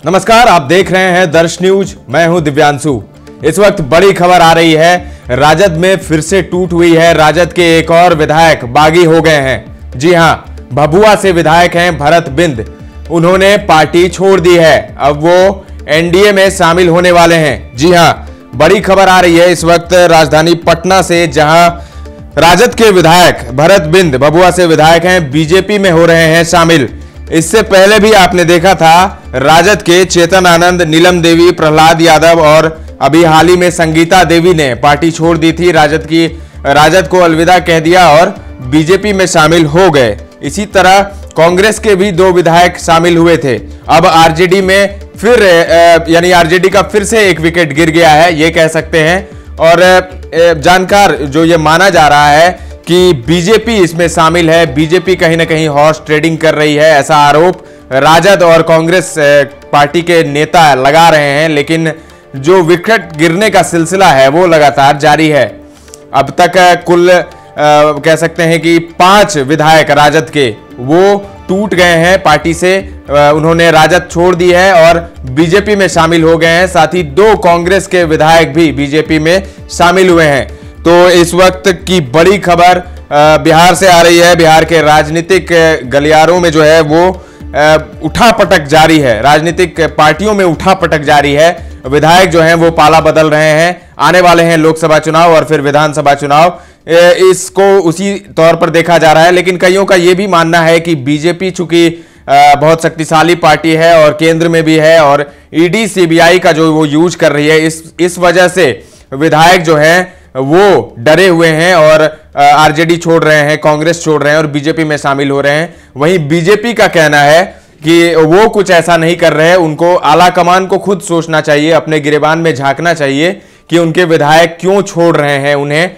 नमस्कार, आप देख रहे हैं दर्श न्यूज। मैं हूं दिव्यांशु। इस वक्त बड़ी खबर आ रही है, राजद में फिर से टूट हुई है। राजद के एक और विधायक बागी हो गए हैं। जी हां, भभुआ से विधायक हैं भरत बिंद। उन्होंने पार्टी छोड़ दी है। अब वो एनडीए में शामिल होने वाले हैं। जी हां, बड़ी खबर आ रही है इस वक्त राजधानी पटना से, जहां राजद के विधायक भरत बिंद भभुआ से विधायक हैं, बीजेपी में हो रहे हैं शामिल। इससे पहले भी आपने देखा था राजद के चेतन आनंद, नीलम देवी, प्रहलाद यादव और अभी हाल ही में संगीता देवी ने पार्टी छोड़ दी थी। राजद को अलविदा कह दिया और बीजेपी में शामिल हो गए। इसी तरह कांग्रेस के भी 2 विधायक शामिल हुए थे। अब आरजेडी में फिर यानी आरजेडी का फिर से एक विकेट गिर गया है, ये कह सकते हैं। और जानकार जो ये माना जा रहा है कि बीजेपी इसमें शामिल है। बीजेपी कहीं ना कहीं हॉर्स ट्रेडिंग कर रही है, ऐसा आरोप राजद और कांग्रेस पार्टी के नेता लगा रहे हैं। लेकिन जो विकेट गिरने का सिलसिला है वो लगातार जारी है। अब तक कुल कह सकते हैं कि 5 विधायक राजद के वो टूट गए हैं पार्टी से। उन्होंने राजद छोड़ दी है और बीजेपी में शामिल हो गए हैं। साथ ही 2 कांग्रेस के विधायक भी बीजेपी में शामिल हुए हैं। तो इस वक्त की बड़ी खबर बिहार से आ रही है। बिहार के राजनीतिक गलियारों में जो है वो उठापटक जारी है। राजनीतिक पार्टियों में उठापटक जारी है। विधायक जो हैं वो पाला बदल रहे हैं। आने वाले हैं लोकसभा चुनाव और फिर विधानसभा चुनाव, इसको उसी तौर पर देखा जा रहा है। लेकिन कईयों का यह भी मानना है कि बीजेपी चूंकि बहुत शक्तिशाली पार्टी है और केंद्र में भी है और ईडी सीबीआई का जो वो यूज कर रही है, इस वजह से विधायक जो हैं वो डरे हुए हैं और आरजेडी छोड़ रहे हैं, कांग्रेस छोड़ रहे हैं और बीजेपी में शामिल हो रहे हैं। वहीं बीजेपी का कहना है कि वो कुछ ऐसा नहीं कर रहे हैं। उनको आला कमान को खुद सोचना चाहिए, अपने गिरेबान में झांकना चाहिए कि उनके विधायक क्यों छोड़ रहे हैं उन्हें।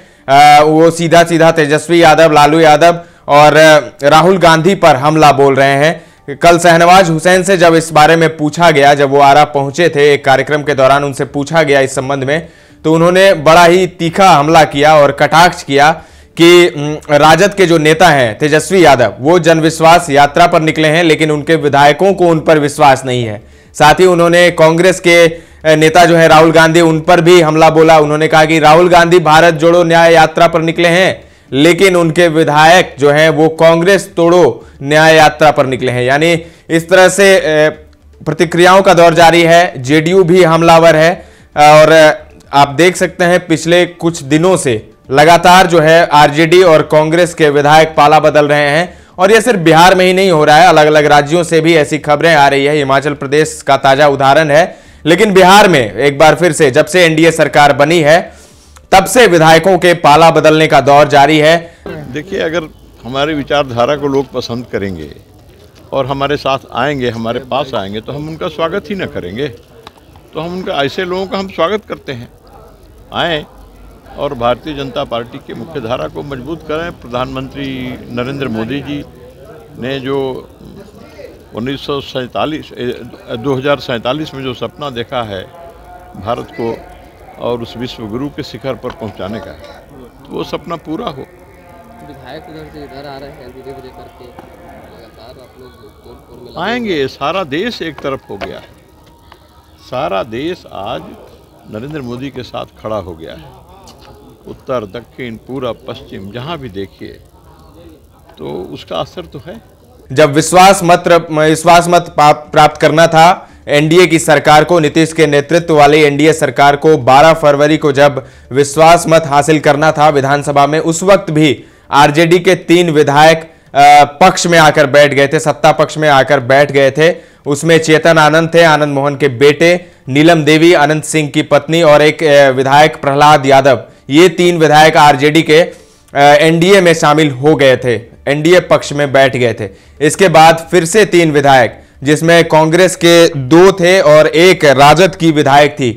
वो सीधा सीधा तेजस्वी यादव, लालू यादव और राहुल गांधी पर हमला बोल रहे हैं। कल शहनवाज हुसैन से जब इस बारे में पूछा गया, जब वो आरा पहुंचे थे एक कार्यक्रम के दौरान, उनसे पूछा गया इस संबंध में, तो उन्होंने बड़ा ही तीखा हमला किया और कटाक्ष किया कि राजद के जो नेता हैं तेजस्वी यादव, वो जनविश्वास यात्रा पर निकले हैं लेकिन उनके विधायकों को उन पर विश्वास नहीं है। साथ ही उन्होंने कांग्रेस के नेता जो है राहुल गांधी, उन पर भी हमला बोला। उन्होंने कहा कि राहुल गांधी भारत जोड़ो न्याय यात्रा पर निकले हैं लेकिन उनके विधायक जो हैं वो कांग्रेस तोड़ो न्याय यात्रा पर निकले हैं। यानी इस तरह से प्रतिक्रियाओं का दौर जारी है। जेडीयू भी हमलावर है और आप देख सकते हैं पिछले कुछ दिनों से लगातार जो है आरजेडी और कांग्रेस के विधायक पाला बदल रहे हैं। और यह सिर्फ बिहार में ही नहीं हो रहा है, अलग अलग राज्यों से भी ऐसी खबरें आ रही है। हिमाचल प्रदेश का ताजा उदाहरण है। लेकिन बिहार में एक बार फिर से जब से एनडीए सरकार बनी है तब से विधायकों के पाला बदलने का दौर जारी है। देखिए, अगर हमारी विचारधारा को लोग पसंद करेंगे और हमारे साथ आएंगे, हमारे पास आएंगे, तो हम उनका स्वागत ही न करेंगे। तो हम उनका, ऐसे लोगों का हम स्वागत करते हैं। आएँ और भारतीय जनता पार्टी के मुख्य धारा को मजबूत करें। प्रधानमंत्री नरेंद्र मोदी जी ने जो 2047 में जो सपना देखा है भारत को और उस विश्व गुरु के शिखर पर पहुंचाने का, तो वो सपना पूरा हो। विधायक उधर से इधर आ रहे हैं धीरे धीरे करके, लगातार आप लोग आएंगे। सारा देश एक तरफ हो गया है। सारा देश आज नरेंद्र मोदी के साथ खड़ा हो गया है। उत्तर, दक्षिण, पूर्व, पश्चिम, जहां भी देखिए तो उसका असर तो है। जब विश्वास मत प्राप्त करना था एनडीए की सरकार को, नीतीश के नेतृत्व वाली एनडीए सरकार को 12 फरवरी को जब विश्वास मत हासिल करना था विधानसभा में, उस वक्त भी आरजेडी के 3 विधायक पक्ष में आकर बैठ गए थे, सत्ता पक्ष में आकर बैठ गए थे। उसमें चेतन आनंद थे, आनंद मोहन के बेटे, नीलम देवी, अनंत सिंह की पत्नी और एक विधायक प्रहलाद यादव। ये 3 विधायक आरजेडी के एनडीए में शामिल हो गए थे, एनडीए पक्ष में बैठ गए थे। इसके बाद फिर से 3 विधायक, जिसमें कांग्रेस के 2 थे और एक राजद की विधायक थी,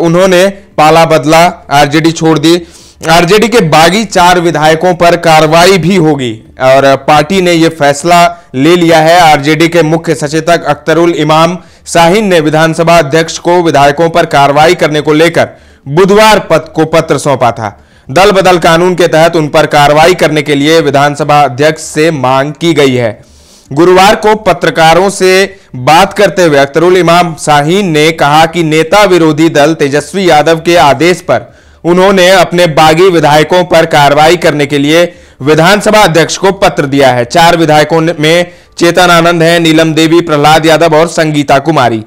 उन्होंने पाला बदला, आरजेडी छोड़ दी। आरजेडी के बागी 4 विधायकों पर कार्रवाई भी होगी और पार्टी ने यह फैसला ले लिया है। आरजेडी के मुख्य सचेतक अख्तरुल इमाम शाहीन ने विधानसभा अध्यक्ष को विधायकों पर कार्रवाई करने को लेकर बुधवार को पत्र सौंपा था। दल बदल कानून के तहत उन पर कार्रवाई करने के लिए विधानसभा अध्यक्ष से मांग की गई है। गुरुवार को पत्रकारों से बात करते हुए अख्तरुल इमाम शाहीन ने कहा कि नेता विरोधी दल तेजस्वी यादव के आदेश पर उन्होंने अपने बागी विधायकों पर कार्रवाई करने के लिए विधानसभा अध्यक्ष को पत्र दिया है। 4 विधायकों में चेतन आनंद है, नीलम देवी, प्रहलाद यादव और संगीता कुमारी,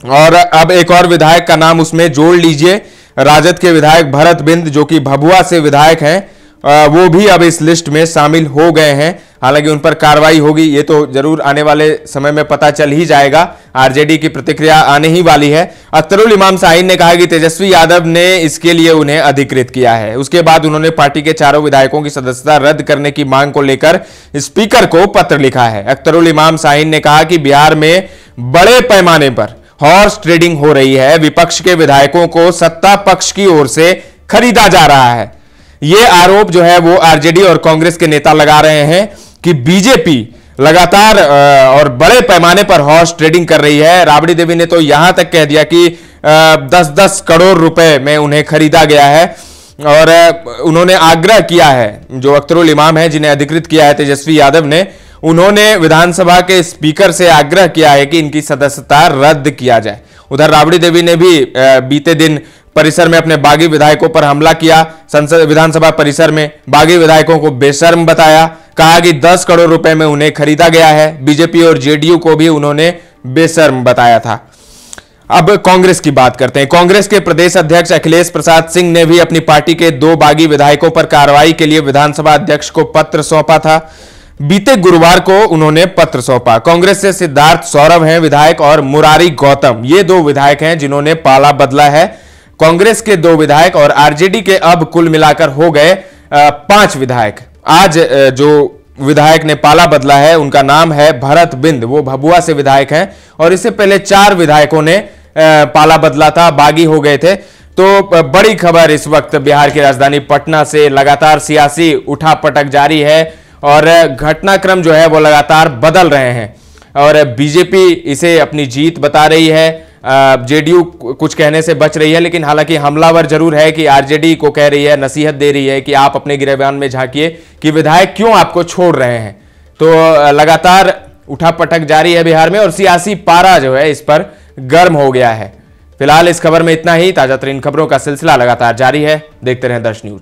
और अब एक और विधायक का नाम उसमें जोड़ लीजिए, राजद के विधायक भरत बिंद जो कि भभुआ से विधायक हैं, वो भी अब इस लिस्ट में शामिल हो गए हैं। हालांकि उन पर कार्रवाई होगी, ये तो जरूर आने वाले समय में पता चल ही जाएगा। आरजेडी की प्रतिक्रिया आने ही वाली है। अख्तरुल इमाम शाहीन ने कहा कि तेजस्वी यादव ने इसके लिए उन्हें अधिकृत किया है। उसके बाद उन्होंने पार्टी के 4 विधायकों की सदस्यता रद्द करने की मांग को लेकर स्पीकर को पत्र लिखा है। अख्तरुल इमाम शाहीन ने कहा कि बिहार में बड़े पैमाने पर हॉर्स ट्रेडिंग हो रही है, विपक्ष के विधायकों को सत्ता पक्ष की ओर से खरीदा जा रहा है। यह आरोप जो है वो आरजेडी और कांग्रेस के नेता लगा रहे हैं कि बीजेपी लगातार और बड़े पैमाने पर हॉर्स ट्रेडिंग कर रही है। राबड़ी देवी ने तो यहां तक कह दिया कि 10-10 करोड़ रुपए में उन्हें खरीदा गया है, और उन्होंने आग्रह किया है, जो अख्तरुल इमाम है जिन्हें अधिकृत किया है तेजस्वी यादव ने, उन्होंने विधानसभा के स्पीकर से आग्रह किया है कि इनकी सदस्यता रद्द किया जाए। उधर राबड़ी देवी ने भी बीते दिन परिसर में अपने बागी विधायकों पर हमला किया। संसद विधानसभा परिसर में बागी विधायकों को बेशर्म बताया, कहा कि 10 करोड़ रुपए में उन्हें खरीदा गया है। बीजेपी और जेडीयू को भी उन्होंने बेशर्म बताया था। अब कांग्रेस की बात करते हैं। कांग्रेस के प्रदेश अध्यक्ष अखिलेश प्रसाद सिंह ने भी अपनी पार्टी के 2 बागी विधायकों पर कार्रवाई के लिए विधानसभा अध्यक्ष को पत्र सौंपा था। बीते गुरुवार को उन्होंने पत्र सौंपा। कांग्रेस से सिद्धार्थ सौरभ हैं विधायक, और मुरारी गौतम, ये 2 विधायक हैं जिन्होंने पाला बदला है। कांग्रेस के 2 विधायक और आरजेडी के अब कुल मिलाकर हो गए 5 विधायक। आज जो विधायक ने पाला बदला है उनका नाम है भरत बिंद, वो भभुआ से विधायक हैं, और इससे पहले 4 विधायकों ने पाला बदला था, बागी हो गए थे। तो बड़ी खबर इस वक्त बिहार की राजधानी पटना से, लगातार सियासी उठापटक जारी है और घटनाक्रम जो है वो लगातार बदल रहे हैं, और बीजेपी इसे अपनी जीत बता रही है। जेडीयू कुछ कहने से बच रही है, लेकिन हालांकि हमलावर जरूर है कि आरजेडी को कह रही है, नसीहत दे रही है कि आप अपने गिरबान में झांकिए कि विधायक क्यों आपको छोड़ रहे हैं। तो लगातार उठापटक जारी है बिहार में, और सियासी पारा जो है इस पर गर्म हो गया है। फिलहाल इस खबर में इतना ही। ताजा तरीन खबरों का सिलसिला लगातार जारी है, देखते रहें दर्श न्यूज।